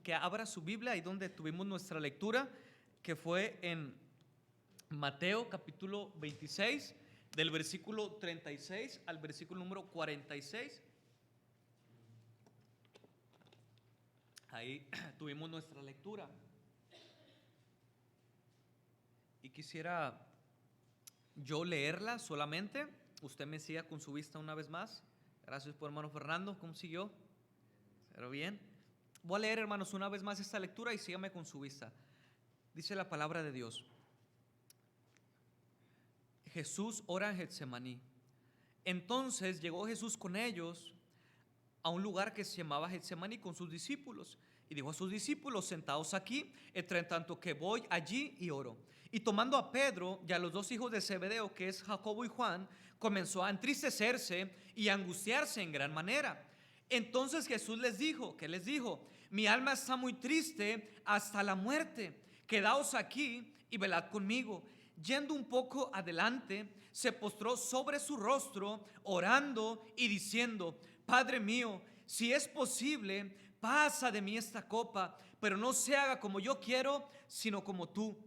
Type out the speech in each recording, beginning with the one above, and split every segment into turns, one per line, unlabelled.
que abra su Biblia ahí donde tuvimos nuestra lectura, que fue en Mateo capítulo 26, del versículo 36 al versículo número 46. Ahí tuvimos nuestra lectura. Y quisiera yo leerla solamente. Usted me siga con su vista una vez más. Gracias por hermano Fernando. ¿Cómo siguió? ¿Pero bien? Voy a leer, hermanos, una vez más esta lectura y sígame con su vista. Dice la palabra de Dios. Jesús ora en Getsemaní. Entonces llegó Jesús con ellos a un lugar que se llamaba Getsemaní con sus discípulos. Y dijo a sus discípulos: sentaos aquí, entre tanto que voy allí y oro. Y tomando a Pedro y a los dos hijos de Zebedeo, que es Jacobo y Juan, comenzó a entristecerse y a angustiarse en gran manera. Entonces Jesús les dijo, ¿qué les dijo? Mi alma está muy triste hasta la muerte. Quedaos aquí y velad conmigo. Yendo un poco adelante, se postró sobre su rostro, orando y diciendo: Padre mío, si es posible, pasa de mí esta copa, pero no se haga como yo quiero, sino como tú.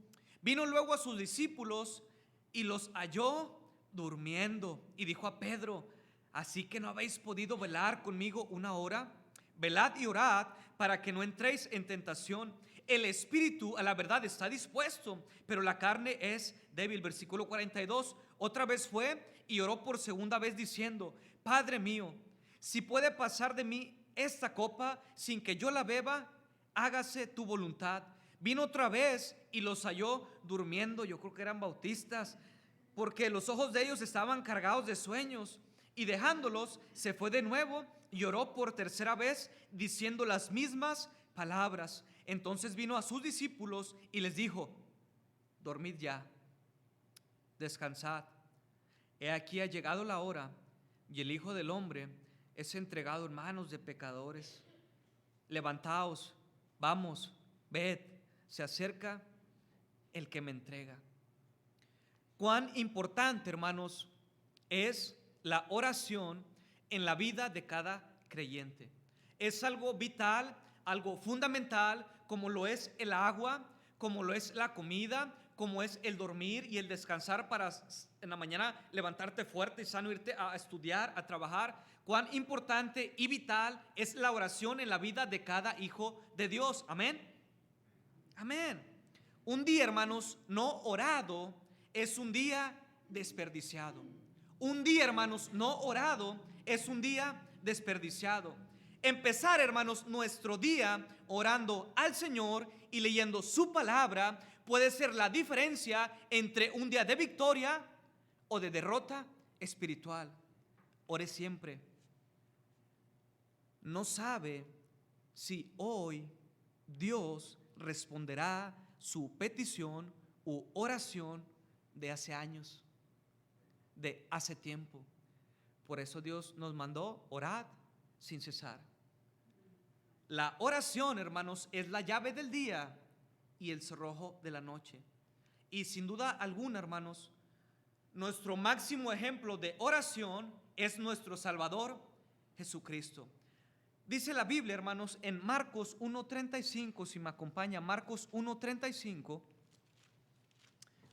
Vino luego a sus discípulos y los halló durmiendo, y dijo a Pedro: ¿así que no habéis podido velar conmigo una hora? Velad y orad para que no entréis en tentación. El espíritu a la verdad está dispuesto, pero la carne es débil. Versículo 42. Otra vez fue y oró por segunda vez diciendo: Padre mío, si puede pasar de mí esta copa sin que yo la beba, hágase tu voluntad. Vino otra vez y los halló durmiendo. Yo creo que eran bautistas, porque los ojos de ellos estaban cargados de sueños. Y dejándolos, se fue de nuevo y oró por tercera vez, diciendo las mismas palabras. Entonces vino a sus discípulos y les dijo: dormid ya, descansad. He aquí ha llegado la hora, y el Hijo del Hombre es entregado en manos de pecadores. Levantaos, vamos, ved, se acerca el que me entrega. Cuán importante, hermanos, es la oración en la vida de cada creyente. Es algo vital, algo fundamental, como lo es el agua, como lo es la comida, como es el dormir y el descansar para en la mañana levantarte fuerte y sano, irte a estudiar, a trabajar. Cuán importante y vital es la oración en la vida de cada hijo de Dios. Amén. Amén. Un día, hermanos, no orado es un día desperdiciado. Un día, hermanos, no orado es un día desperdiciado. Empezar, hermanos, nuestro día orando al Señor y leyendo su palabra puede ser la diferencia entre un día de victoria o de derrota espiritual. Ore siempre. No sabe si hoy Dios responderá su petición u oración de hace años, de hace tiempo. Por eso Dios nos mandó orar sin cesar. La oración, hermanos, es la llave del día y el cerrojo de la noche. Y sin duda alguna, hermanos, nuestro máximo ejemplo de oración es nuestro Salvador Jesucristo. Dice la Biblia, hermanos, en Marcos 1:35, si me acompaña, Marcos 1:35,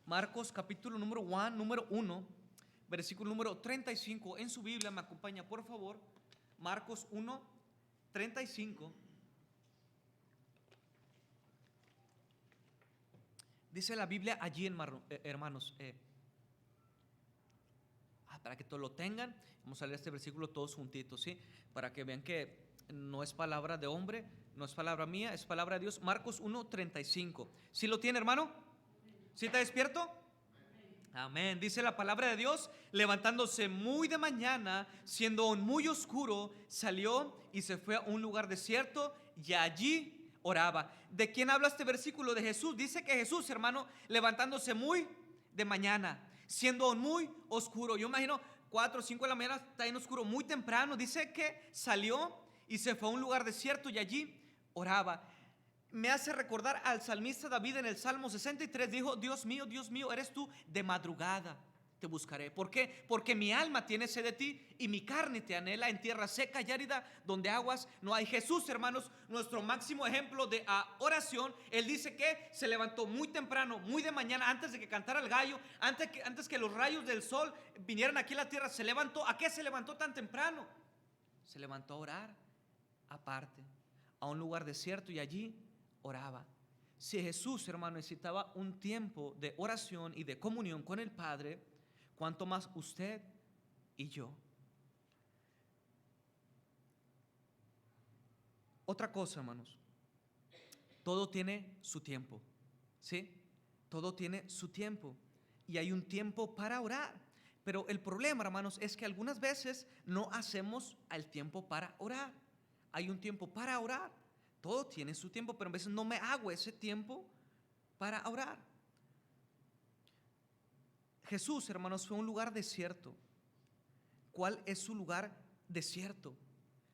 Marcos capítulo número 1, versículo número 35, en su Biblia, me acompaña por favor, Marcos 1:35. Dice la Biblia allí, hermanos, para que todos lo tengan, vamos a leer este versículo todos juntitos, ¿sí? Para que vean que no es palabra de hombre, no es palabra mía, es palabra de Dios. Marcos 1:35. ¿Sí lo tiene, hermano? ¿Sí está despierto? Amén. Dice la palabra de Dios: levantándose muy de mañana, siendo aún muy oscuro, salió y se fue a un lugar desierto y allí oraba. ¿De quién habla este versículo? De Jesús. Dice que Jesús, hermano, levantándose muy de mañana, siendo aún muy oscuro. Yo imagino 4 o 5 de la mañana, está en oscuro, muy temprano. Dice que salió y se fue a un lugar desierto y allí oraba. Me hace recordar al salmista David en el Salmo 63. Dijo: Dios mío, eres tú de madrugada, te te buscaré. ¿Por qué? Porque mi alma tiene sed de ti y mi carne te anhela en tierra seca y árida donde aguas no hay. Jesús, hermanos, nuestro máximo ejemplo de oración. Él dice que se levantó muy temprano, muy de mañana, antes de que cantara el gallo, antes que los rayos del sol vinieran aquí a la tierra. Se levantó. ¿A qué se levantó tan temprano? Se levantó a orar aparte, a un lugar desierto, y allí oraba. Si Jesús, hermano, necesitaba un tiempo de oración y de comunión con el Padre, ¿cuánto más usted y yo? Otra cosa, hermanos, todo tiene su tiempo, ¿sí? Todo tiene su tiempo y hay un tiempo para orar. Pero el problema, hermanos, es que algunas veces no hacemos el tiempo para orar. Hay un tiempo para orar. Todo tiene su tiempo, pero a veces no me hago ese tiempo para orar. Jesús, hermanos, fue a un lugar desierto. ¿Cuál es su lugar desierto?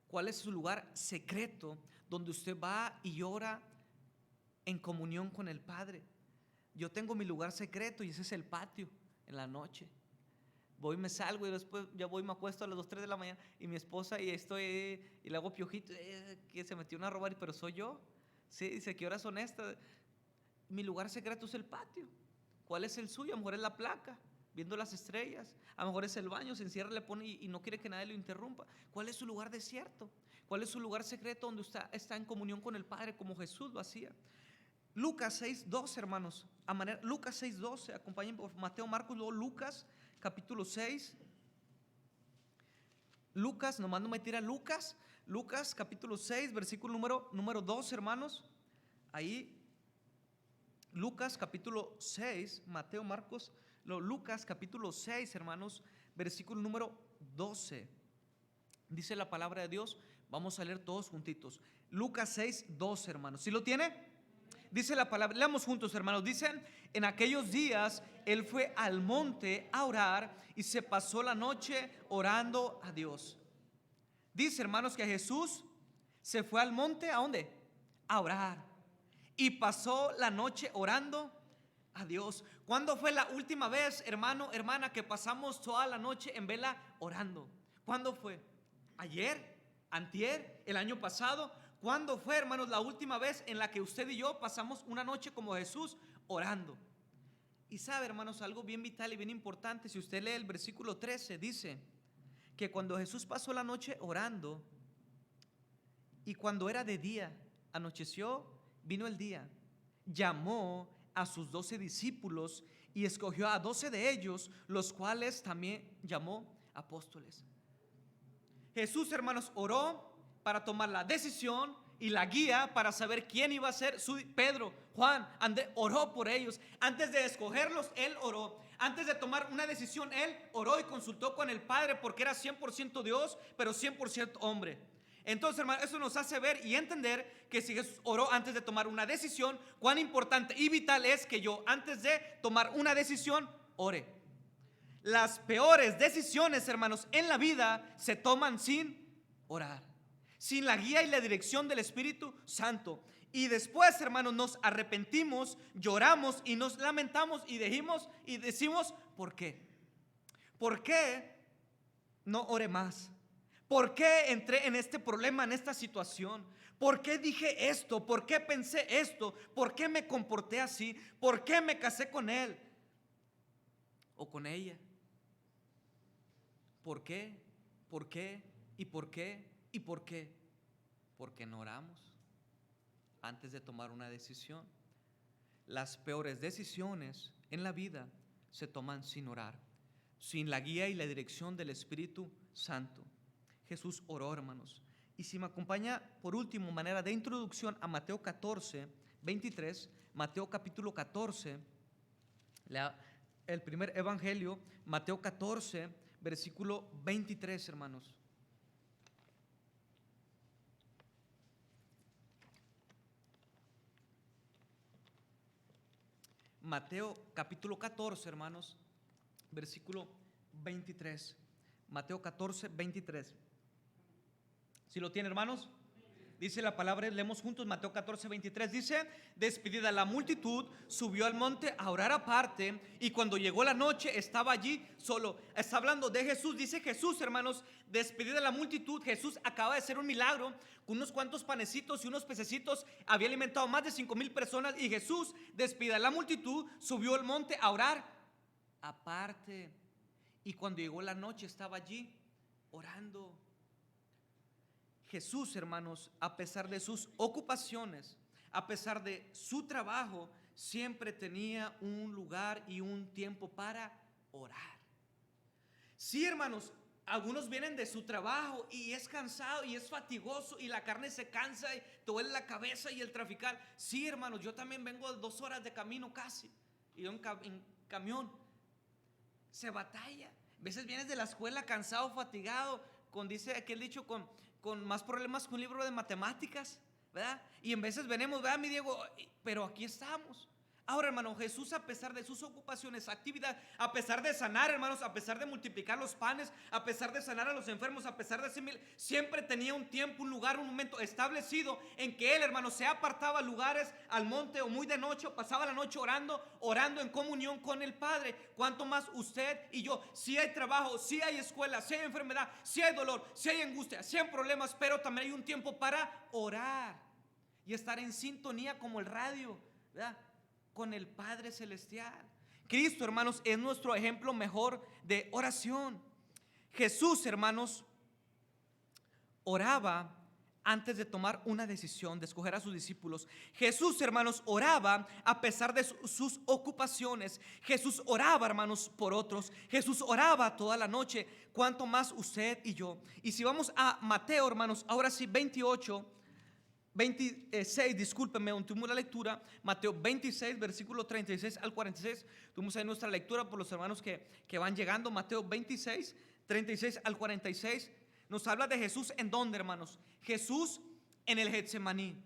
¿Cuál es su lugar secreto donde usted va y ora en comunión con el Padre? Yo tengo mi lugar secreto y ese es el patio en la noche. Voy, me salgo y después ya voy, me acuesto a las 2, 3 de la mañana y mi esposa y estoy y le hago piojito, que se metió a robar, pero soy yo. Sí, dice, ¿qué horas son estas? Mi lugar secreto es el patio. ¿Cuál es el suyo? A lo mejor es la placa, viendo las estrellas. A lo mejor es el baño, se encierra, le pone y no quiere que nadie lo interrumpa. ¿Cuál es su lugar desierto? ¿Cuál es su lugar secreto donde usted está en comunión con el Padre como Jesús lo hacía? Lucas 6:12, hermanos. Lucas 6:12, acompañen por Mateo, Marcos, luego Lucas capítulo 6. Lucas, nomás no me tira Lucas. Lucas capítulo 6, versículo número 2, hermanos. Ahí, Lucas capítulo 6, Mateo, Marcos, Lucas capítulo 6, hermanos, versículo número 12. Dice la palabra de Dios. Vamos a leer todos juntitos. Lucas 6:12, hermanos. ¿Sí lo tiene? Dice la palabra, leamos juntos, hermanos. Dicen, en aquellos días él fue al monte a orar y se pasó la noche orando a Dios. Dice, hermanos, que Jesús se fue al monte, ¿a dónde? A orar. Y pasó la noche orando a Dios. ¿Cuándo fue la última vez, hermano, hermana, que pasamos toda la noche en vela orando? ¿Cuándo fue? ¿Ayer? ¿Antier? ¿El año pasado? ¿Cuándo fue, hermanos, la última vez en la que usted y yo pasamos una noche como Jesús orando? Y sabe, hermanos, algo bien vital y bien importante. Si usted lee el versículo 13, dice que cuando Jesús pasó la noche orando y cuando era de día, anocheció, vino el día, llamó a sus 12 discípulos y escogió a 12 de ellos, los cuales también llamó apóstoles. Jesús, hermanos, oró para tomar la decisión y la guía para saber quién iba a ser Pedro, Juan, Andrés. Oró por ellos. Antes de escogerlos, él oró. Antes de tomar una decisión, él oró y consultó con el Padre, porque era 100% Dios, pero 100% hombre. Entonces, hermano, eso nos hace ver y entender que si Jesús oró antes de tomar una decisión, cuán importante y vital es que yo, antes de tomar una decisión, ore. Las peores decisiones, hermanos, en la vida se toman sin orar, sin la guía y la dirección del Espíritu Santo. Y después, hermanos, nos arrepentimos, lloramos y nos lamentamos y decimos, ¿por qué? ¿Por qué no oré más? ¿Por qué entré en este problema, en esta situación? ¿Por qué dije esto? ¿Por qué pensé esto? ¿Por qué me comporté así? ¿Por qué me casé con él o con ella? ¿Por qué? ¿Por qué? ¿Y por qué? ¿Y por qué? Porque no oramos antes de tomar una decisión. Las peores decisiones en la vida se toman sin orar, sin la guía y la dirección del Espíritu Santo. Jesús oró, hermanos. Y si me acompaña por último, manera de introducción, a Mateo 14, 23, Mateo capítulo 14, el primer evangelio, Mateo 14, versículo 23, hermanos. Mateo capítulo 14, hermanos, versículo 23. Mateo 14, 23. ¿Sí lo tiene, hermanos? Dice la palabra, leemos juntos Mateo 14:23, dice: despedida la multitud, subió al monte a orar aparte, y cuando llegó la noche estaba allí solo. Está hablando de Jesús. Dice Jesús, hermanos, despedida la multitud. Jesús acaba de hacer un milagro con unos cuantos panecitos y unos pececitos, había alimentado más de 5,000 personas, y Jesús, despedida la multitud, subió al monte a orar aparte, y cuando llegó la noche estaba allí orando. Jesús, hermanos, a pesar de sus ocupaciones, a pesar de su trabajo, siempre tenía un lugar y un tiempo para orar. Sí, hermanos, algunos vienen de su trabajo y es cansado y es fatigoso y la carne se cansa y te duele la cabeza y el traficar. Sí, hermanos, yo también vengo de 2 horas de camino casi, y en camión se batalla. A veces vienes de la escuela cansado, fatigado, dice aquel dicho, con más problemas que un libro de matemáticas, ¿verdad? Y en veces venimos, ¿verdad, mi Diego? Pero aquí estamos. Ahora, hermano, Jesús, a pesar de sus ocupaciones, actividad, a pesar de sanar, hermanos, a pesar de multiplicar los panes, a pesar de sanar a los enfermos, a pesar de siempre tenía un tiempo, un lugar, un momento establecido en que él, hermano, se apartaba a lugares, al monte, o muy de noche, o pasaba la noche orando en comunión con el Padre. Cuanto más usted y yo, si hay trabajo, si hay escuela, si hay enfermedad, si hay dolor, si hay angustia, si hay problemas, pero también hay un tiempo para orar y estar en sintonía como el radio, ¿verdad?, con el Padre Celestial. Cristo, hermanos, es nuestro ejemplo mejor de oración. Jesús, hermanos, oraba antes de tomar una decisión de escoger a sus discípulos. Jesús, hermanos, oraba a pesar de sus ocupaciones. Jesús oraba, hermanos, por otros. Jesús oraba toda la noche. Cuanto más usted y yo. Y si vamos a Mateo, hermanos, ahora sí, 26, discúlpenme, tuvimos la lectura, Mateo 26, versículo 36 al 46. Tuvimos ahí nuestra lectura por los hermanos que van llegando. Mateo 26, 36 al 46. Nos habla de Jesús en dónde, hermanos. Jesús en el Getsemaní.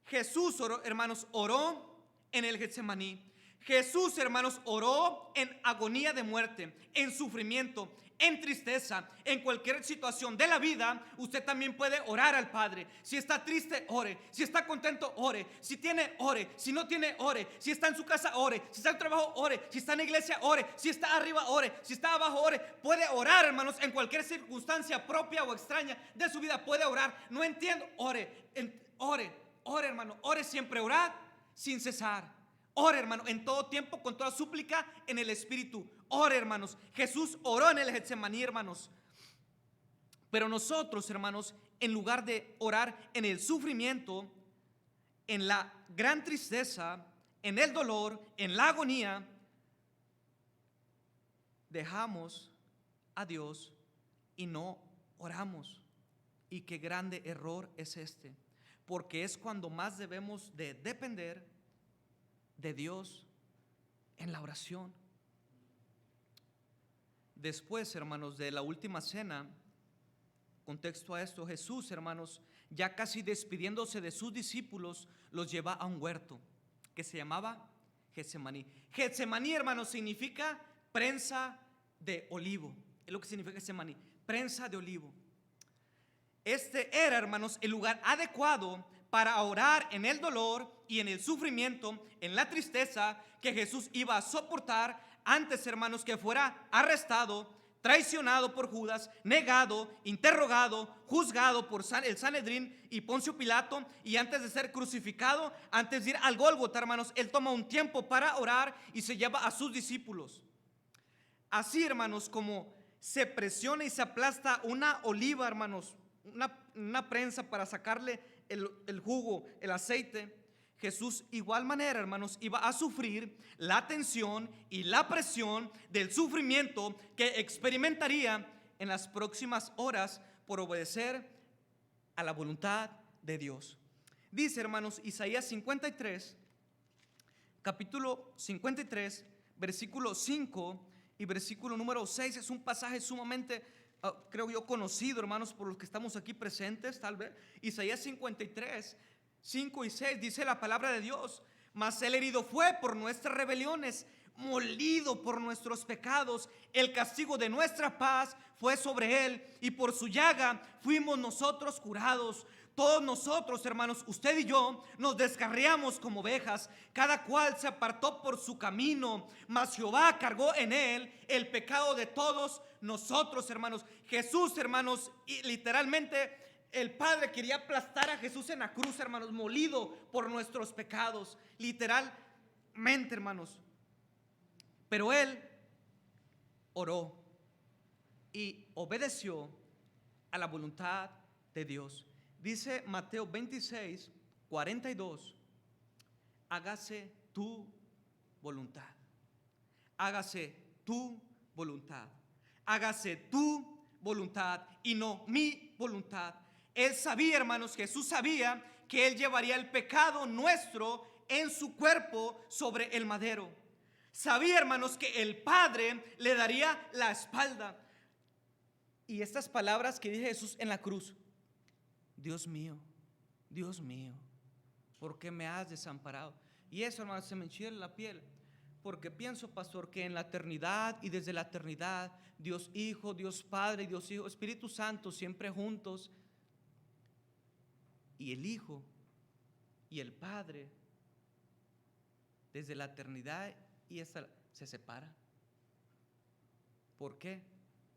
Jesús, hermanos, oró en el Getsemaní. Jesús, hermanos, oró en agonía de muerte, en sufrimiento, en tristeza, en cualquier situación de la vida. Usted también puede orar al Padre. Si está triste, ore. Si está contento, ore. Si tiene, ore. Si no tiene, ore. Si está en su casa, ore. Si está en el trabajo, ore. Si está en la iglesia, ore. Si está arriba, ore. Si está abajo, ore. Puede orar, hermanos, en cualquier circunstancia propia o extraña de su vida. Puede orar. No entiendo, ore. Ore, hermano. Ore siempre, orad sin cesar. Ore, hermano, en todo tiempo, con toda súplica en el Espíritu. Ore, hermanos. Jesús oró en el Getsemaní, hermanos. Pero nosotros, hermanos, en lugar de orar en el sufrimiento, en la gran tristeza, en el dolor, en la agonía, dejamos a Dios y no oramos. Y qué grande error es este, porque es cuando más debemos de depender de Dios en la oración. Después, hermanos, de la última cena, contexto a esto, Jesús, hermanos, ya casi despidiéndose de sus discípulos, los lleva a un huerto que se llamaba Getsemaní. Getsemaní, hermanos, significa prensa de olivo. Es lo que significa Getsemaní, prensa de olivo. Este era, hermanos, el lugar adecuado para orar en el dolor y en el sufrimiento, en la tristeza que Jesús iba a soportar antes, hermanos, que fuera arrestado, traicionado por Judas, negado, interrogado, juzgado por el Sanedrín y Poncio Pilato, y antes de ser crucificado, antes de ir al Gólgota, hermanos, él toma un tiempo para orar y se lleva a sus discípulos. Así, hermanos, como se presiona y se aplasta una oliva, hermanos, una prensa para sacarle el jugo, el aceite, Jesús igual manera, hermanos, iba a sufrir la tensión y la presión del sufrimiento que experimentaría en las próximas horas por obedecer a la voluntad de Dios. Dice, hermanos, Isaías 53, capítulo 53, versículo 5 y versículo número 6, es un pasaje sumamente, creo yo, conocido, hermanos, por los que estamos aquí presentes, tal vez. Isaías 53, 5 y 6 dice la palabra de Dios: mas el herido fue por nuestras rebeliones, molido por nuestros pecados, el castigo de nuestra paz fue sobre él, y por su llaga fuimos nosotros curados. Todos nosotros, hermanos, usted y yo, nos descarriamos como ovejas, cada cual se apartó por su camino, mas Jehová cargó en él el pecado de todos nosotros, hermanos. Jesús, hermanos, y literalmente el Padre quería aplastar a Jesús en la cruz, hermanos, molido por nuestros pecados, literalmente, hermanos. Pero él oró y obedeció a la voluntad de Dios. Dice Mateo 26, 42, hágase tu voluntad, hágase tu voluntad, hágase tu voluntad y no mi voluntad. Él sabía, hermanos, Jesús sabía que él llevaría el pecado nuestro en su cuerpo sobre el madero. Sabía, hermanos, que el Padre le daría la espalda. Y estas palabras que dice Jesús en la cruz: Dios mío, ¿por qué me has desamparado? Y eso, hermanos, se me enchila la piel, porque pienso, pastor, que en la eternidad y desde la eternidad, Dios Hijo, Dios Padre, Dios Hijo, Espíritu Santo, siempre juntos, y el Hijo y el Padre, desde la eternidad y hasta se separa. ¿Por qué?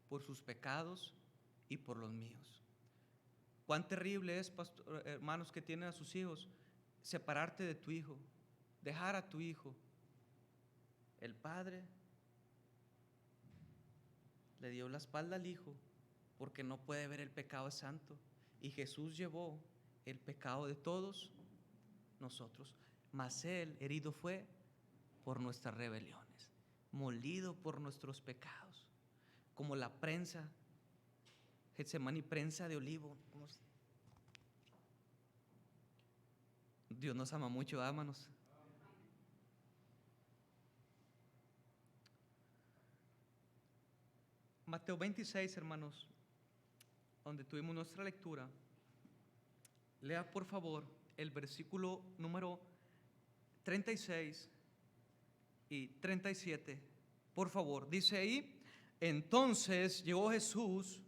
Por sus pecados y por los míos. Cuán terrible es, pastor, hermanos que tienen a sus hijos, separarte de tu hijo, dejar a tu hijo. El padre le dio la espalda al hijo porque no puede ver el pecado santo, y Jesús llevó el pecado de todos nosotros, mas él herido fue por nuestras rebeliones, molido por nuestros pecados, como la prensa, Getsemaní, prensa de olivo. Dios nos ama mucho, ámanos. Mateo 26, hermanos, donde tuvimos nuestra lectura. Lea por favor el versículo número 36 y 37. Por favor, dice ahí: entonces llegó Jesús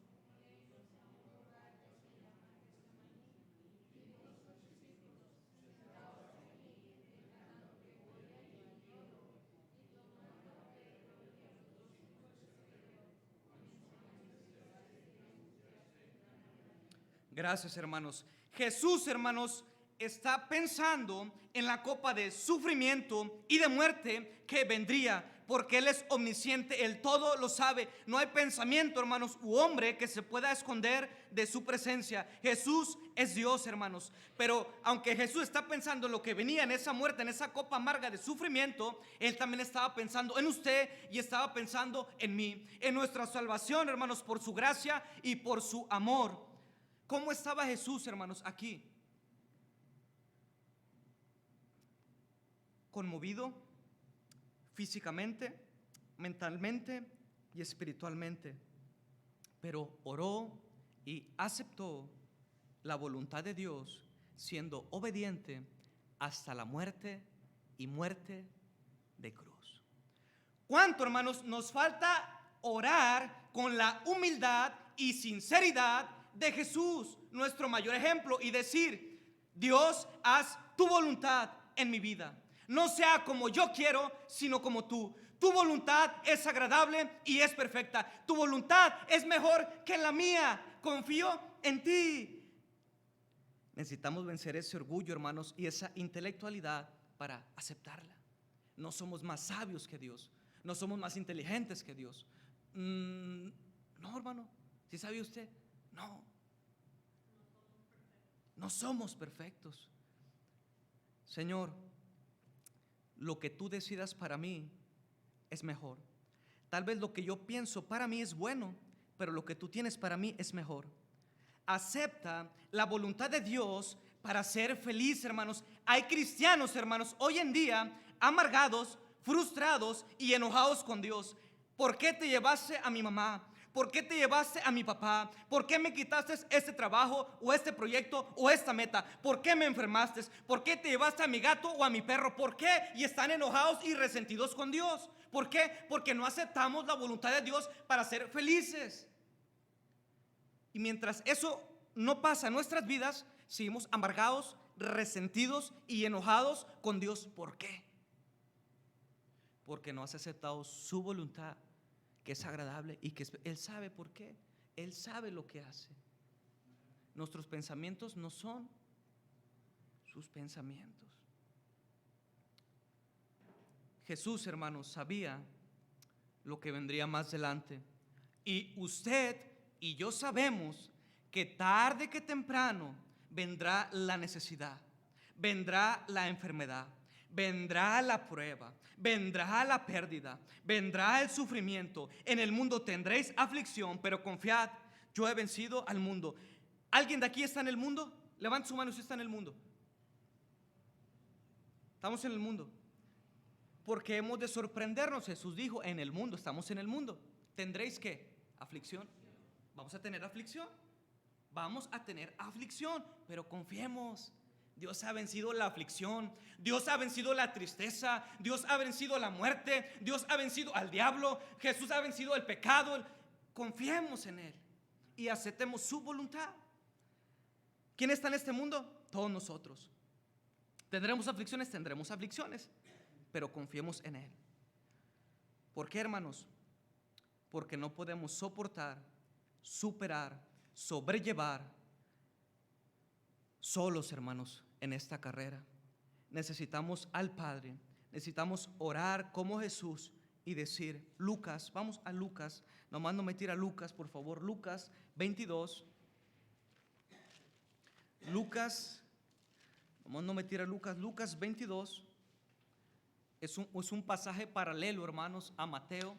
Gracias, hermanos. Jesús, hermanos, está pensando en la copa de sufrimiento y de muerte que vendría, porque Él es omnisciente, Él todo lo sabe. No hay pensamiento, hermanos, u hombre que se pueda esconder de su presencia. Jesús es Dios, hermanos. Pero aunque Jesús está pensando en lo que venía, en esa muerte, en esa copa amarga de sufrimiento, Él también estaba pensando en usted y estaba pensando en mí, en nuestra salvación, hermanos, por su gracia y por su amor. ¿Cómo estaba Jesús, hermanos, aquí? Conmovido físicamente, mentalmente y espiritualmente, pero oró y aceptó la voluntad de Dios, siendo obediente hasta la muerte y muerte de cruz. ¿Cuánto, hermanos, nos falta orar con la humildad y sinceridad de Jesús, nuestro mayor ejemplo, y decir: Dios, haz tu voluntad en mi vida, no sea como yo quiero, sino como tú. Tu voluntad es agradable y es perfecta. Tu voluntad es mejor que la mía. Confío en ti. Necesitamos vencer ese orgullo, hermanos, y esa intelectualidad para aceptarla. No somos más sabios que Dios, no somos más inteligentes que Dios. No, hermano, ¿sí sabe usted? No somos perfectos. Señor, lo que tú decidas para mí es mejor. Tal vez lo que yo pienso para mí es bueno, pero lo que tú tienes para mí es mejor. Acepta la voluntad de Dios para ser feliz, hermanos. Hay cristianos, hermanos, hoy en día amargados, frustrados y enojados con Dios. ¿Por qué te llevaste a mi mamá? ¿Por qué te llevaste a mi papá? ¿Por qué me quitaste este trabajo o este proyecto o esta meta? ¿Por qué me enfermaste? ¿Por qué te llevaste a mi gato o a mi perro? ¿Por qué? Y están enojados y resentidos con Dios. ¿Por qué? Porque no aceptamos la voluntad de Dios para ser felices. Y mientras eso no pasa en nuestras vidas, seguimos amargados, resentidos y enojados con Dios. ¿Por qué? Porque no has aceptado su voluntad, que es agradable y que Él sabe por qué. Él sabe lo que hace. Nuestros pensamientos no son sus pensamientos. Jesús, hermanos, sabía lo que vendría más adelante. Y usted y yo sabemos que tarde que temprano vendrá la necesidad, vendrá la enfermedad, vendrá la prueba, vendrá la pérdida, vendrá el sufrimiento. En el mundo tendréis aflicción, pero confiad, yo he vencido al mundo. ¿Alguien de aquí está en el mundo? Levante su mano si está en el mundo. Estamos en el mundo. Porque hemos de sorprendernos. Jesús dijo, en el mundo, estamos en el mundo. ¿Tendréis qué? Aflicción. Vamos a tener aflicción. Vamos a tener aflicción, pero confiemos. Dios ha vencido la aflicción. Dios ha vencido la tristeza. Dios ha vencido la muerte. Dios ha vencido al diablo. Jesús ha vencido el pecado. Confiemos en Él y aceptemos su voluntad. ¿Quién está en este mundo? Todos nosotros. ¿Tendremos aflicciones? Tendremos aflicciones, pero confiemos en Él. ¿Por qué, hermanos? Porque no podemos soportar, superar, sobrellevar solos, hermanos, en esta carrera. Necesitamos al Padre, necesitamos orar como Jesús y decir, Lucas, vamos a Lucas, nomás no me tira Lucas, por favor, Lucas 22, nomás no me tira Lucas 22, es un pasaje paralelo, hermanos, a Mateo,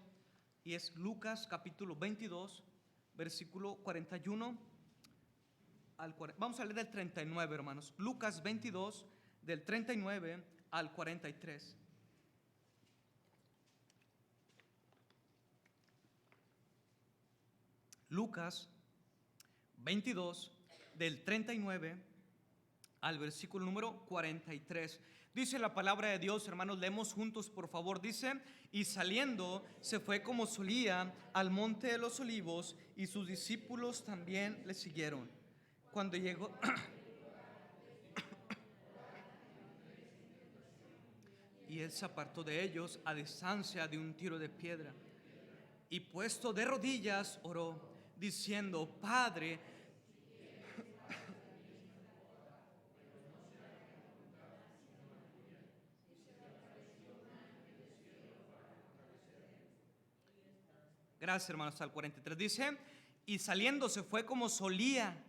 y es Lucas capítulo 22, versículo 41 al 40. Vamos a leer del 39, hermanos. Lucas 22, del 39 al 43. Lucas 22, del 39 al versículo número 43. Dice la palabra de Dios, hermanos, leemos juntos, por favor. Dice, y saliendo se fue como solía al monte de los olivos, y sus discípulos también le siguieron. Cuando llegó y él se apartó de ellos a distancia de un tiro de piedra, y puesto de rodillas oró, diciendo, Padre, gracias, hermanos, al 43 dice, y saliendo se fue como solía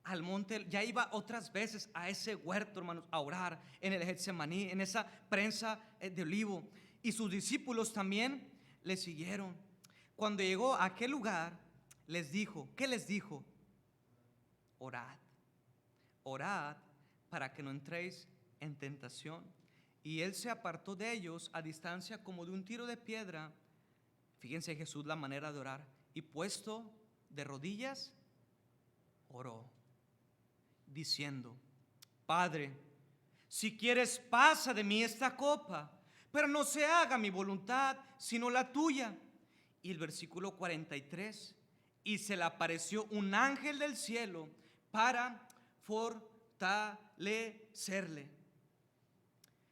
al monte. Ya iba otras veces a ese huerto, hermanos, a orar en el Getsemaní, en esa prensa de olivo, y sus discípulos también le siguieron. Cuando llegó a aquel lugar, les dijo, ¿qué les dijo? Orad, orad para que no entréis en tentación. Y él se apartó de ellos a distancia como de un tiro de piedra. Fíjense Jesús la manera de orar, y puesto de rodillas oró, diciendo, Padre, si quieres pasa de mí esta copa, pero no se haga mi voluntad sino la tuya. Y el versículo 43, y se le apareció un ángel del cielo para fortalecerle.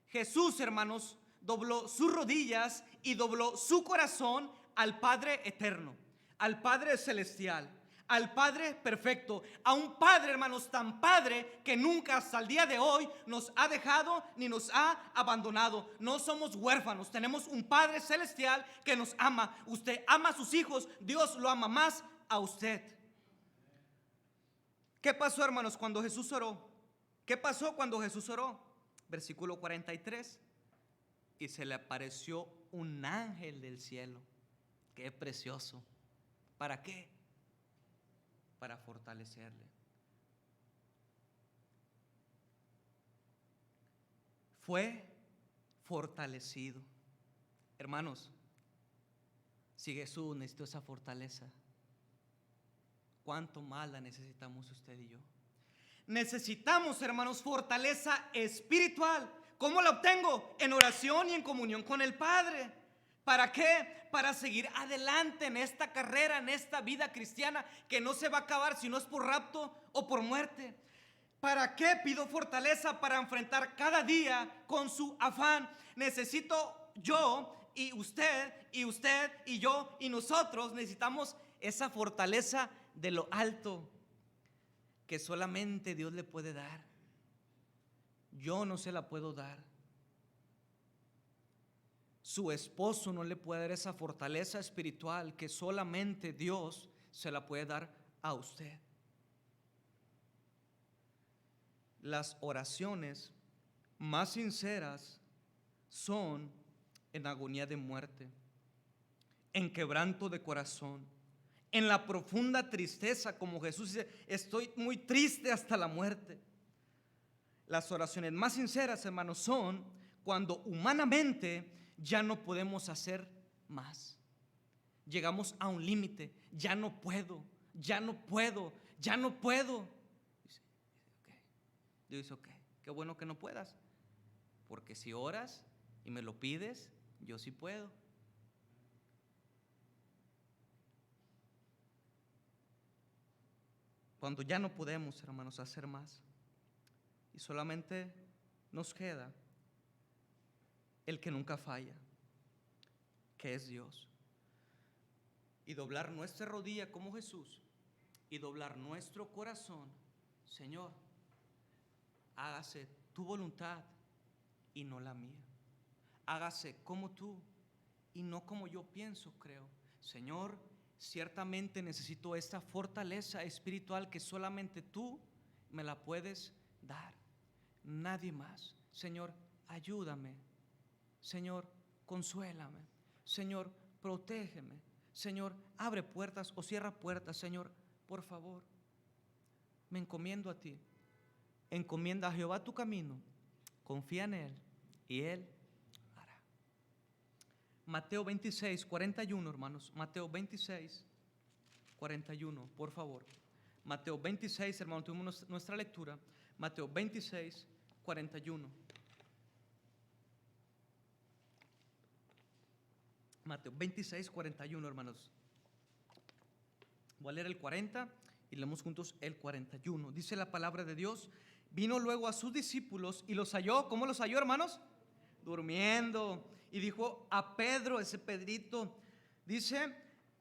Jesús, hermanos, dobló sus rodillas y dobló su corazón al Padre eterno, al Padre celestial, al Padre perfecto, a un Padre, hermanos, tan Padre que nunca hasta el día de hoy nos ha dejado ni nos ha abandonado. No somos huérfanos, tenemos un Padre celestial que nos ama. Usted ama a sus hijos, Dios lo ama más a usted. ¿Qué pasó, hermanos, cuando Jesús oró? ¿Qué pasó cuando Jesús oró? Versículo 43, y se le apareció un ángel del cielo. Qué precioso. ¿Para qué? Para fortalecerle. Fue fortalecido. Hermanos, si Jesús necesitó esa fortaleza, ¿Cuánto más la necesitamos usted y yo? Necesitamos, hermanos, fortaleza espiritual. ¿Cómo la obtengo? En oración y en comunión con el Padre. ¿Para qué? Para seguir adelante en esta carrera, en esta vida cristiana que no se va a acabar si no es por rapto o por muerte. ¿Para qué pido fortaleza? Para enfrentar cada día con su afán. Necesito yo y usted y yo y nosotros necesitamos esa fortaleza de lo alto que solamente Dios le puede dar. Yo no se la puedo dar. Su esposo no le puede dar esa fortaleza espiritual que solamente Dios se la puede dar a usted. Las oraciones más sinceras son en agonía de muerte, en quebranto de corazón, en la profunda tristeza, como Jesús dice, estoy muy triste hasta la muerte. Las oraciones más sinceras, hermanos, son cuando humanamente ya no podemos hacer más. Llegamos a un límite, ya no puedo. Dios dice, ok, qué bueno que no puedas, porque si oras y me lo pides, yo sí puedo. Cuando ya no podemos, hermanos, hacer más y solamente nos queda el que nunca falla, que es Dios, y doblar nuestra rodilla como Jesús y doblar nuestro corazón. Señor, hágase tu voluntad y no la mía. Hágase como tú y no como yo pienso, creo. Señor, ciertamente necesito esta fortaleza espiritual que solamente tú me la puedes dar, nadie más. Señor, ayúdame. Señor, consuélame. Señor, protégeme. Señor, abre puertas o cierra puertas. Señor, por favor, me encomiendo a ti. Encomienda a Jehová tu camino, confía en Él y Él hará. Mateo 26, 41, hermanos. Mateo 26, 41, por favor. Mateo 26, hermanos, tuvimos nuestra lectura. Mateo 26, 41. Mateo 26, 41, hermanos. Voy a leer el 40 y leemos juntos el 41. Dice la palabra de Dios: vino luego a sus discípulos y los halló. ¿Cómo los halló, hermanos? Durmiendo. Y dijo a Pedro, ese Pedrito, dice: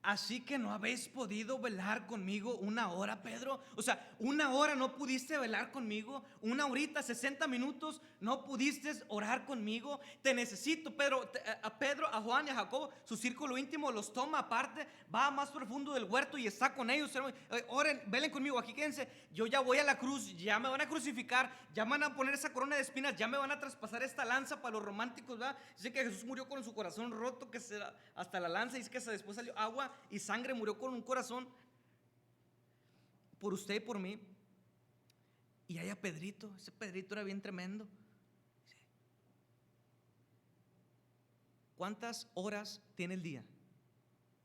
así que no habéis podido velar conmigo una hora, Pedro. O sea, una hora no pudiste velar conmigo. Una horita, 60 minutos, no pudiste orar conmigo. Te necesito, Pedro. A Pedro, a Juan y a Jacobo, su círculo íntimo los toma aparte, va más profundo del huerto y está con ellos. Oren, velen conmigo, aquí quédense. Yo ya voy a la cruz, ya me van a crucificar, ya me van a poner esa corona de espinas, ya me van a traspasar esta lanza para los románticos, ¿verdad? Dice que Jesús murió con su corazón roto, que hasta la lanza, dice que después salió agua y sangre, murió con un corazón por usted y por mí. Y ahí a Pedrito, ese Pedrito era bien tremendo. ¿Cuántas horas tiene el día?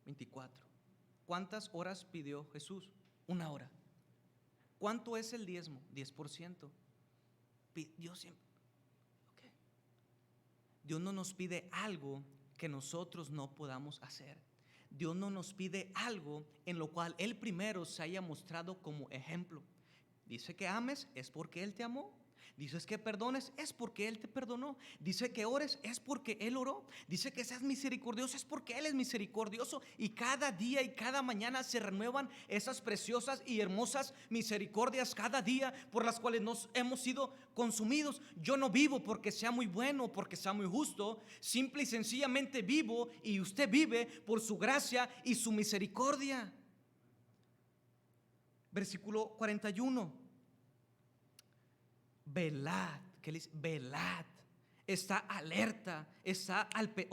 24. ¿Cuántas horas pidió Jesús? Una hora. ¿Cuánto es el diezmo? 10%. Dios siempre, okay. Dios no nos pide algo que nosotros no podamos hacer. Dios no nos pide algo en lo cual Él primero se haya mostrado como ejemplo. Dice que ames, es porque Él te amó. Dices que perdones, es porque Él te perdonó. Dice que ores, es porque Él oró. Dice que seas misericordioso, es porque Él es misericordioso. Y cada día y cada mañana se renuevan esas preciosas y hermosas misericordias cada día por las cuales nos hemos sido consumidos. Yo no vivo porque sea muy bueno, porque sea muy justo. Simple y sencillamente vivo, y usted vive por su gracia y su misericordia. Versículo 41. Velad, ¿qué le dice? Velad, está alerta,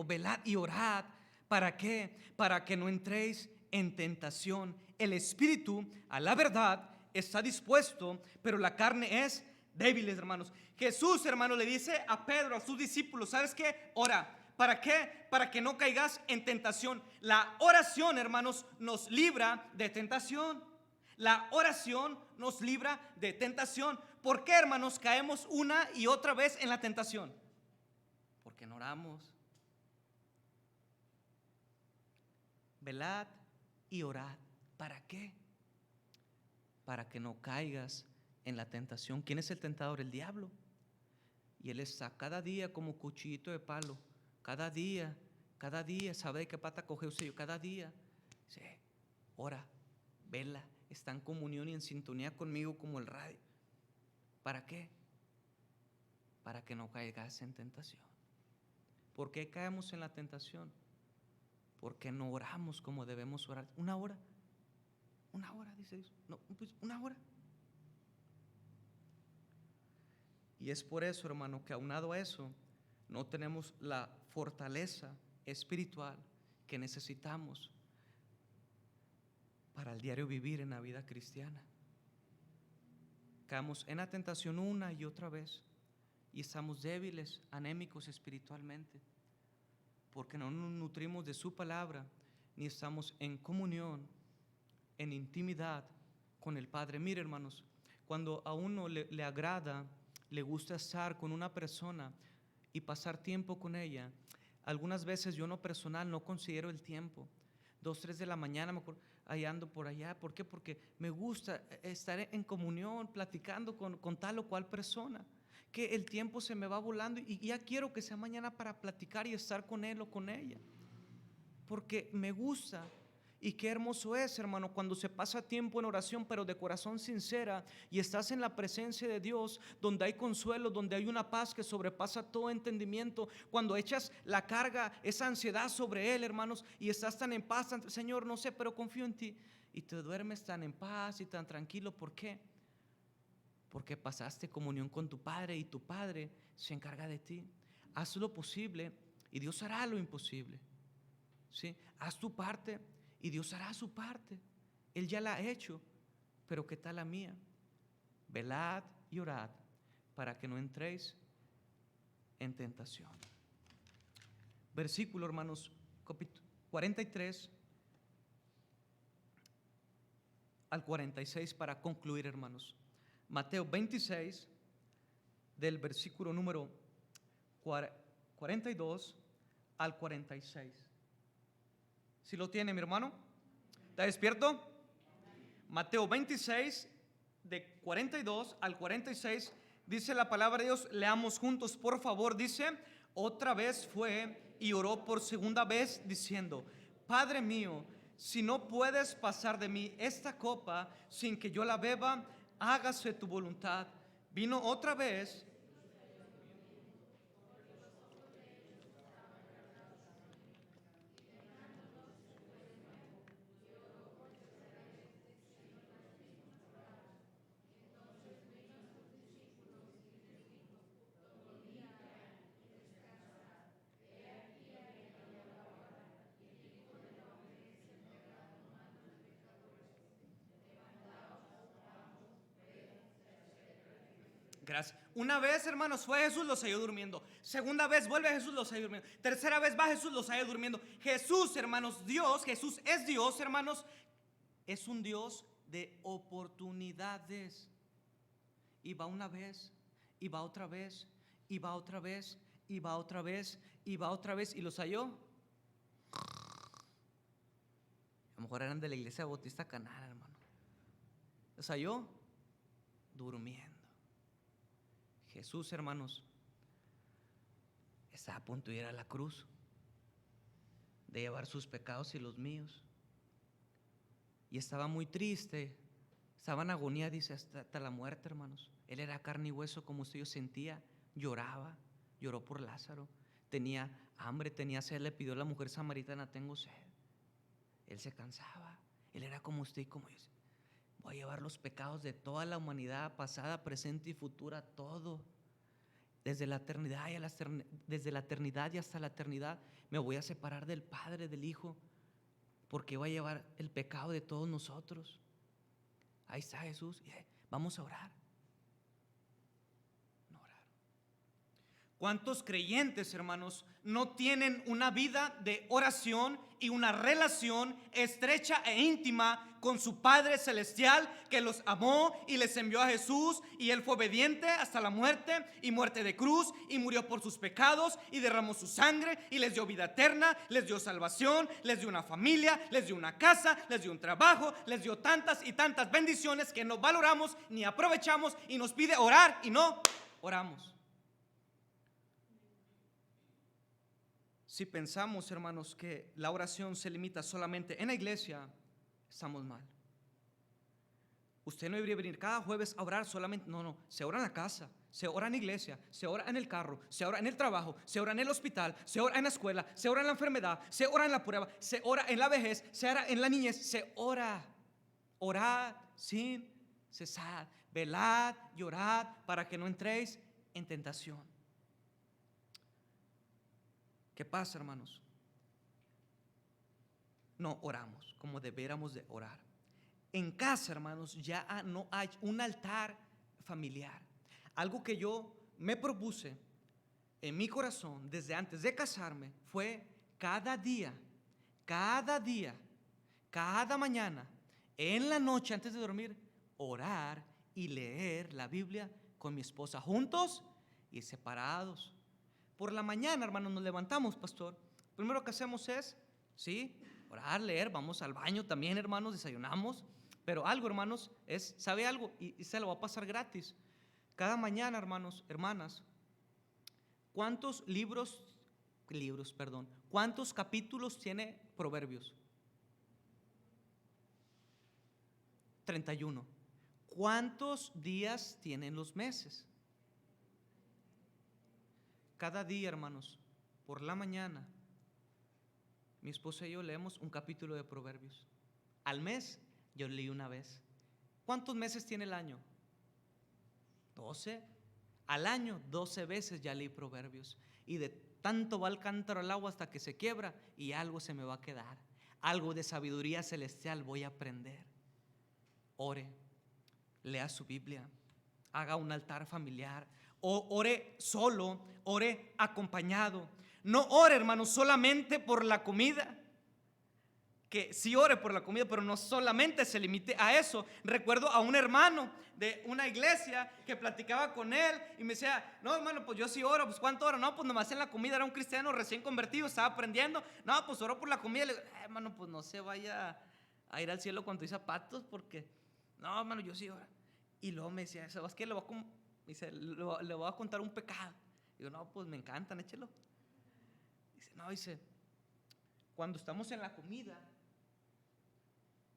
velad y orad. ¿Para qué? Para que no entréis en tentación. El espíritu, a la verdad, está dispuesto, pero la carne es débil, hermanos. Jesús, hermano, le dice a Pedro, a sus discípulos: ¿sabes qué? Ora. ¿Para qué? Para que no caigas en tentación. La oración, hermanos, nos libra de tentación. La oración nos libra de tentación. ¿Por qué, hermanos, caemos una y otra vez en la tentación? Porque no oramos. Velad y orad. ¿Para qué? Para que no caigas en la tentación. ¿Quién es el tentador? El diablo. Y él está cada día como cuchillito de palo. Cada día, sabe de qué pata coge usted. Cada día, sí, ora, vela, está en comunión y en sintonía conmigo como el radio. ¿Para qué? Para que no caigas en tentación. ¿Por qué caemos en la tentación? Porque no oramos como debemos orar. Una hora, dice Dios. No, pues una hora. Y es por eso, hermano, que aunado a eso, no tenemos la fortaleza espiritual que necesitamos para el diario vivir en la vida cristiana. Caemos en la tentación una y otra vez y estamos débiles, anémicos espiritualmente, porque no nos nutrimos de su palabra ni estamos en comunión, en intimidad con el Padre. Mire, hermanos, cuando a uno le agrada, le gusta estar con una persona y pasar tiempo con ella, algunas veces yo en lo personal no considero el tiempo. 2, 3 de la mañana, ahí ando por allá. ¿Por qué? Porque me gusta estar en comunión, platicando con tal o cual persona, que el tiempo se me va volando y ya quiero que sea mañana para platicar y estar con él o con ella, porque me gusta. Y qué hermoso es, hermano, cuando se pasa tiempo en oración, pero de corazón sincera, y estás en la presencia de Dios, donde hay consuelo, donde hay una paz que sobrepasa todo entendimiento. Cuando echas la carga, esa ansiedad sobre Él, hermanos, y estás tan en paz, Señor, no sé, pero confío en ti, y te duermes tan en paz y tan tranquilo. ¿Por qué? Porque pasaste comunión con tu Padre y tu Padre se encarga de ti. Haz lo posible y Dios hará lo imposible. ¿Sí? Haz tu parte y Dios hará su parte. Él ya la ha hecho, pero ¿qué tal la mía? Velad y orad para que no entréis en tentación. Versículo, hermanos, 43 al 46 para concluir, hermanos. Mateo 26, del versículo número 42 al 46. ¿Sí lo tiene, mi hermano? ¿Está despierto? Mateo 26, de 42 al 46, dice la palabra de Dios. Leamos juntos, por favor. Dice: otra vez fue y oró por segunda vez, diciendo: Padre mío, si no puedes pasar de mí esta copa sin que yo la beba, hágase tu voluntad. Vino otra vez. Gracias. Una vez, hermanos, fue Jesús, los halló durmiendo. Segunda vez vuelve Jesús, los halló durmiendo. Tercera vez va Jesús, los halló durmiendo. Jesús, hermanos, Dios, Jesús es Dios, hermanos. Es un Dios de oportunidades. Y va una vez, y va otra vez, y va otra vez, y va otra vez, y va otra vez, y los halló. A lo mejor eran de la iglesia Bautista Canal, hermano. Los halló durmiendo. Jesús, hermanos, está a punto de ir a la cruz, de llevar sus pecados y los míos. Y estaba muy triste, estaba en agonía, dice, hasta la muerte, hermanos. Él era carne y hueso, como usted. Yo sentía, lloraba, lloró por Lázaro. Tenía hambre, tenía sed, le pidió a la mujer samaritana: tengo sed. Él se cansaba, él era como usted y como yo. Voy a llevar los pecados de toda la humanidad, pasada, presente y futura, todo. Desde la eternidad y hasta la eternidad me voy a separar del Padre, del Hijo, porque voy a llevar el pecado de todos nosotros. Ahí está Jesús. Vamos a orar. No oraron. ¿Cuántos creyentes, hermanos, no tienen una vida de oración y una relación estrecha e íntima con su Padre Celestial, que los amó y les envió a Jesús, y Él fue obediente hasta la muerte y muerte de cruz, y murió por sus pecados y derramó su sangre y les dio vida eterna, les dio salvación, les dio una familia, les dio una casa, les dio un trabajo, les dio tantas y tantas bendiciones que no valoramos ni aprovechamos, y nos pide orar y no oramos? Si pensamos, hermanos, que la oración se limita solamente en la iglesia, estamos mal. Usted no debería venir cada jueves a orar solamente. No, se ora en la casa, se ora en la iglesia, se ora en el carro, se ora en el trabajo, se ora en el hospital, se ora en la escuela, se ora en la enfermedad, se ora en la prueba, se ora en la vejez, se ora en la niñez, se ora. Orad sin cesar, velad y orad para que no entréis en tentación. ¿Qué pasa, hermanos? No oramos como debiéramos de orar. En casa, hermanos, ya no hay un altar familiar. Algo que yo me propuse en mi corazón desde antes de casarme fue cada día, cada mañana, en la noche antes de dormir, orar y leer la Biblia con mi esposa, juntos y separados. Por la mañana, hermanos, nos levantamos, pastor. Primero que hacemos es, sí, orar, leer, vamos al baño también, hermanos, desayunamos. Pero algo, hermanos, ¿sabe algo? Y se lo va a pasar gratis. Cada mañana, hermanos, hermanas, ¿cuántos cuántos capítulos tiene Proverbios? 31. ¿Cuántos días tienen los meses? Cada día, hermanos, por la mañana, mi esposa y yo leemos un capítulo de Proverbios. Al mes, yo leí una vez. ¿Cuántos meses tiene el año? 12. Al año, 12 veces ya leí Proverbios. Y de tanto va el cántaro al agua hasta que se quiebra, y algo se me va a quedar. Algo de sabiduría celestial voy a aprender. Ore, lea su Biblia, haga un altar familiar. O ore solo, ore acompañado. No ore, hermano, solamente por la comida. Que sí ore por la comida, pero no solamente se limite a eso. Recuerdo a un hermano de una iglesia que platicaba con él y me decía: no, hermano, pues yo sí oro. Pues ¿cuánto oro? No, pues nomás en la comida. Era un cristiano recién convertido, estaba aprendiendo. No, pues oro por la comida. Le digo: hermano, pues no se vaya a ir al cielo con tus zapatos, porque no, hermano, yo sí oro. Y luego me decía: ¿sabes qué? Le voy a contar un pecado. Digo: no, pues me encantan, échelo. Dice, cuando estamos en la comida,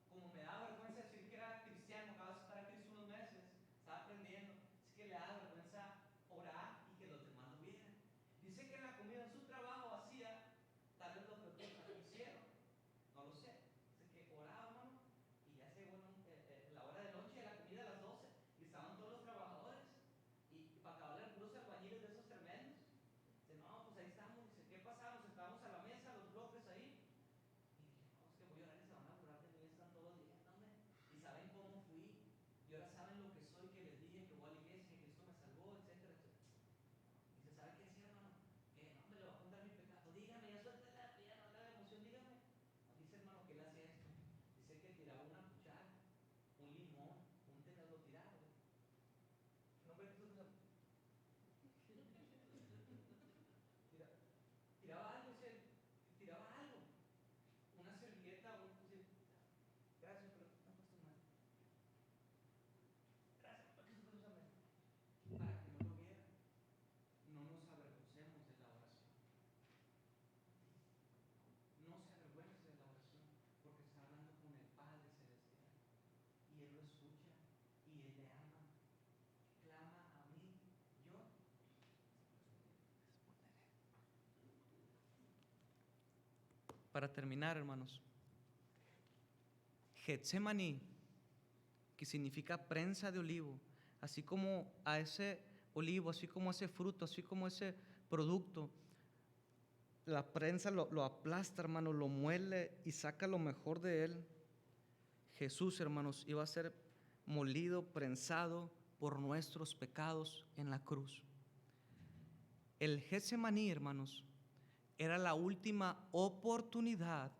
como me da vergüenza decir que era cristiano, acabo de estar a Cristo unos meses, estaba aprendiendo, es que le da vergüenza orar y que los demás lo vieran. Dice que en la comida, en su trabajo hacía tal vez lo que otros aquí hicieron, no lo sé. Dice que oraba, hermano, y ya se llegó la hora de noche de la comida a las 12 y estaban todos los trabajadores y para acabarle puros albañiles de esos tremendos. Dice: no, pues ahí estamos. Dice: ¿qué pasaba? Nos sentábamos a la mesa, los bloques ahí. Y dije: no, es que voy a orar y se van a burlar de mí, están todos viéndome. Y saben cómo fui. Y ahora saben lo que soy, que les dije que voy a la iglesia, que Cristo me salvó, etcétera, etcétera. Dice: ¿sabe qué decía, hermano? No, me le voy a contar mi pecado. Dígame, ya suéltela, ya no haga emoción, dígame. Dice, hermano, que él hacía esto. Dice que tiraba una cuchara, un limón, un tenedor, lo tiraba. No ve que tiraba algo, tiraba algo, una servilleta, gracias, pero no puesto mal. Gracias, ¿para qué se puso mal? Para que no lo vieran. No nos avergoncemos de la oración. No se avergüence de la oración, porque está hablando con el Padre Celestial y Él lo escucha y Él le ama. Clama a mí, yo. Para terminar, hermanos, Getsemaní, que significa prensa de olivo, así como a ese olivo, así como a ese fruto, así como ese producto, la prensa lo aplasta, hermano, lo muele y saca lo mejor de él. Jesús, hermanos, iba a ser molido, prensado por nuestros pecados en la cruz. El Getsemaní, hermanos, era la última oportunidad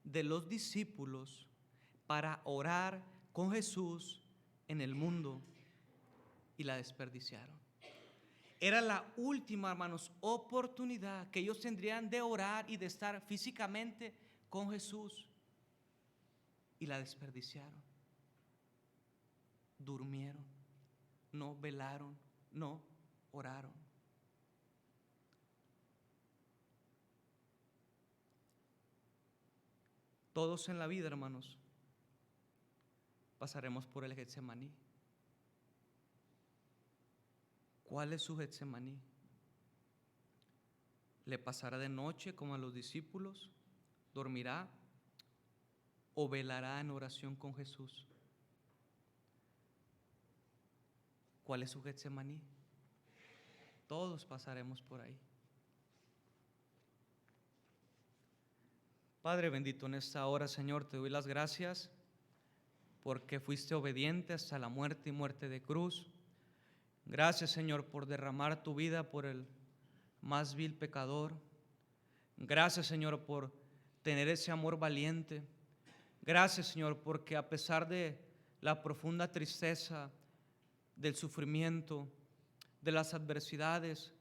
de los discípulos para orar con Jesús en el mundo, y la desperdiciaron. Era la última, hermanos, oportunidad que ellos tendrían de orar y de estar físicamente con Jesús, y la desperdiciaron. Durmieron, no velaron, no oraron. Todos en la vida, hermanos, pasaremos por el Getsemaní. ¿Cuál es su Getsemaní? ¿Le pasará de noche como a los discípulos? ¿Dormirá o velará en oración con Jesús? ¿Cuál es su Getsemaní? Todos pasaremos por ahí. Padre bendito, en esta hora, Señor, te doy las gracias porque fuiste obediente hasta la muerte y muerte de cruz. Gracias, Señor, por derramar tu vida por el más vil pecador. Gracias, Señor, por tener ese amor valiente. Gracias, Señor, porque a pesar de la profunda tristeza, del sufrimiento, de las adversidades,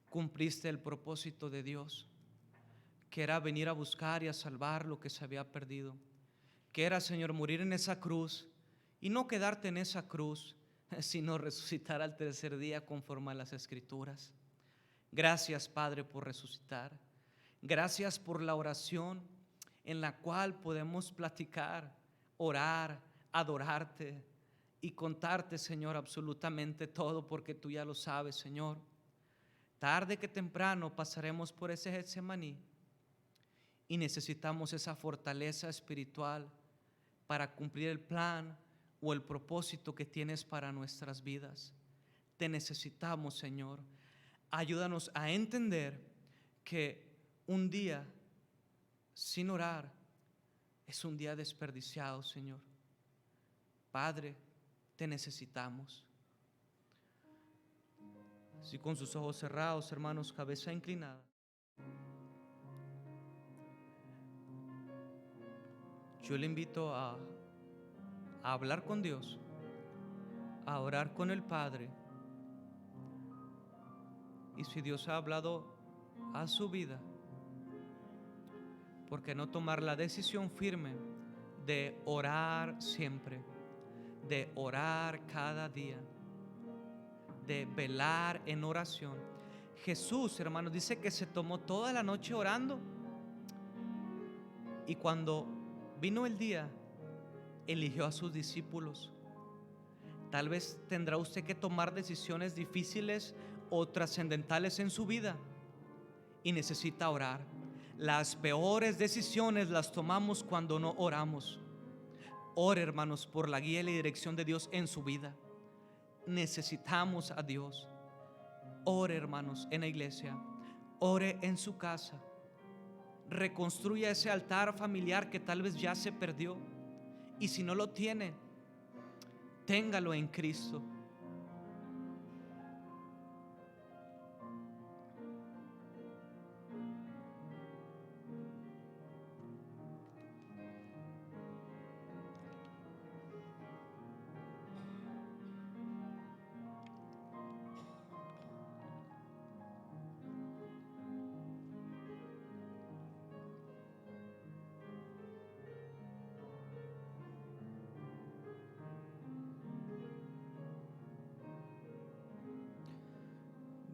cumpliste el propósito de Dios, que era venir a buscar y a salvar lo que se había perdido, que era, Señor, morir en esa cruz y no quedarte en esa cruz, sino resucitar al tercer día conforme a las Escrituras. Gracias, Padre, por resucitar. Gracias por la oración en la cual podemos platicar, orar, adorarte y contarte, Señor, absolutamente todo, porque tú ya lo sabes, Señor. Tarde que temprano pasaremos por ese Getsemaní y necesitamos esa fortaleza espiritual para cumplir el plan o el propósito que tienes para nuestras vidas. Te necesitamos, Señor. Ayúdanos a entender que un día sin orar es un día desperdiciado, Señor. Padre, te necesitamos. Así con sus ojos cerrados, hermanos, cabeza inclinada. Yo le invito a hablar con Dios, a orar con el Padre. Y si Dios ha hablado a su vida, ¿por qué no tomar la decisión firme de orar siempre, de orar cada día, de velar en oración? Jesús, hermanos, dice que se tomó toda la noche orando, y cuando vino el día, eligió a sus discípulos. Tal vez tendrá usted que tomar decisiones difíciles o trascendentales en su vida y necesita orar. Las peores decisiones las tomamos cuando no oramos. Ore, hermanos, por la guía y la dirección de Dios en su vida. Necesitamos a Dios. Ore, hermanos, en la iglesia. Ore en su casa. Reconstruya ese altar familiar que tal vez ya se perdió, y si no lo tiene, téngalo en Cristo.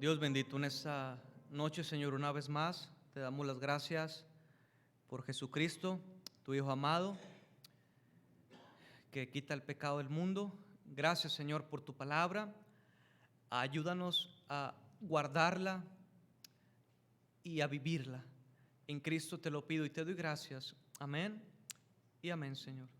Dios bendito, en esta noche, Señor, una vez más te damos las gracias por Jesucristo, tu Hijo amado, que quita el pecado del mundo. Gracias, Señor, por tu palabra. Ayúdanos a guardarla y a vivirla. En Cristo te lo pido y te doy gracias. Amén y amén, Señor.